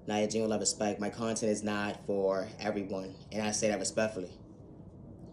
Now, your genuine love, respect. My content is not for everyone, and I say that respectfully.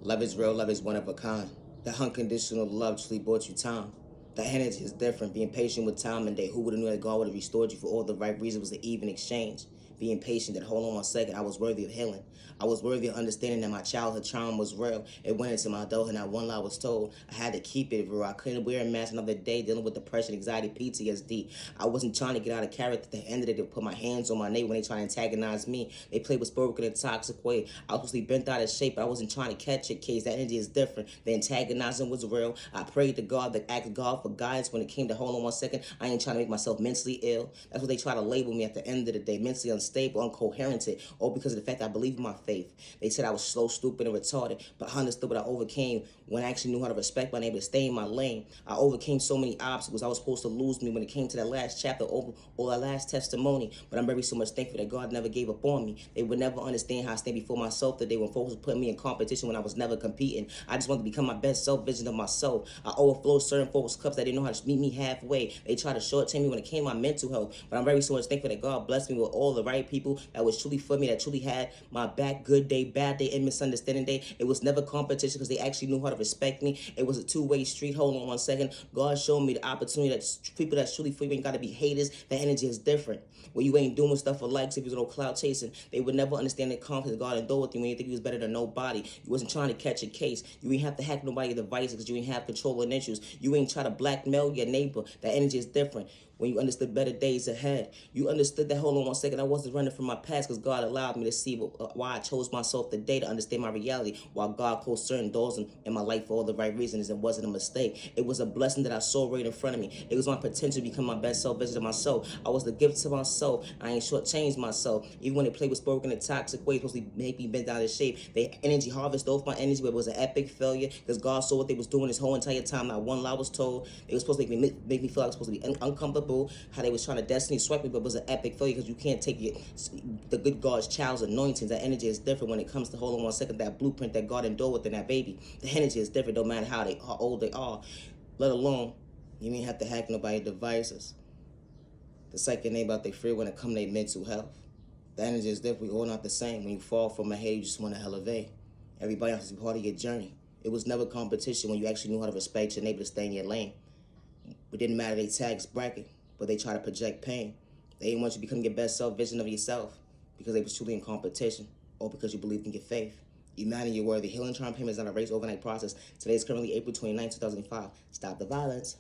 Love is real, love is one of a kind. The unconditional love truly brought you time. The energy is different. Being patient with time and day. Who would have known that God would have restored you for all the right reasons was an even exchange. Being patient that hold on 1 second, I was worthy of healing. I was worthy of understanding that my childhood trauma was real. It went into my adulthood, not one lie was told. I had to keep it real. I couldn't wear a mask another day dealing with depression, anxiety, PTSD. I wasn't trying to get out of character. At the end of it, they put my hands on my neighbor when they try to antagonize me. They played with spoken in a toxic way. I was supposed to be bent out of shape, but I wasn't trying to catch a case. That energy is different. The antagonizing was real. I prayed to God, that asked God for guidance when it came to hold on 1 second. I ain't trying to make myself mentally ill. That's what they try to label me at the end of the day. Mentally unstable, incoherent, all because of the fact that I believe in my faith. They said I was slow, stupid, and retarded, but I understood what I overcame when I actually knew how to respect my neighbor, to stay in my lane. I overcame so many obstacles. I was supposed to lose me when it came to that last chapter or that last testimony, but I'm very so much thankful that God never gave up on me. They would never understand how I stand before myself today when folks would put me in competition when I was never competing. I just wanted to become my best self vision of myself. I overflowed certain folks' cups that didn't know how to meet me halfway. They tried to shortchange me when it came to my mental health, but I'm very so much thankful that God blessed me with all the right people that was truly for me, that truly had my back, good day, bad day, and misunderstanding day. It was never competition because they actually knew how to respect me. It was a two-way street. Hold on 1 second. God showed me the opportunity that people that's truly for you ain't got to be haters. The energy is different. When you ain't doing stuff for likes, if you was no cloud chasing, they would never understand the confidence God endured with you when you think you was better than nobody. You wasn't trying to catch a case. You ain't have to hack nobody's devices because you ain't have control and issues. You ain't try to blackmail your neighbor. The energy is different. When you understood better days ahead, you understood that, hold on 1 second, I wasn't running from my past because God allowed me to see why I chose myself today, to understand my reality, while God closed certain doors in my life for all the right reasons. It wasn't a mistake. It was a blessing that I saw right in front of me. It was my potential to become my best self vision of myself. I was the gift to myself. I ain't shortchanged myself. Even when they played with spoken in a toxic way, supposed to make me bend down in shape. They energy harvested off my energy, but it was an epic failure because God saw what they was doing this whole entire time. Not one lie was told. They was supposed to make me feel like I was supposed to be uncomfortable, how they was trying to destiny swipe me, but it was an epic failure because you can't take the good God's child's anointings. That energy is different when it comes to, hold on 1 second, that blueprint that God endured within that baby. The energy is different no matter how old they are, let alone you ain't have to hack nobody's devices. The second name about they free when it come to their mental health. The energy is different. We all not the same. When you fall from a head, you just want to elevate. Everybody else is part of your journey. It was never competition when you actually knew how to respect your neighbor, to stay in your lane. It didn't matter they tax bracket, but they try to project pain. They didn't want you to become your best self vision of yourself because they was truly in competition or because you believed in your faith. Uniting your worthy. Healing trauma payment is not a race overnight process. Today is currently April 29, 2005. Stop the violence.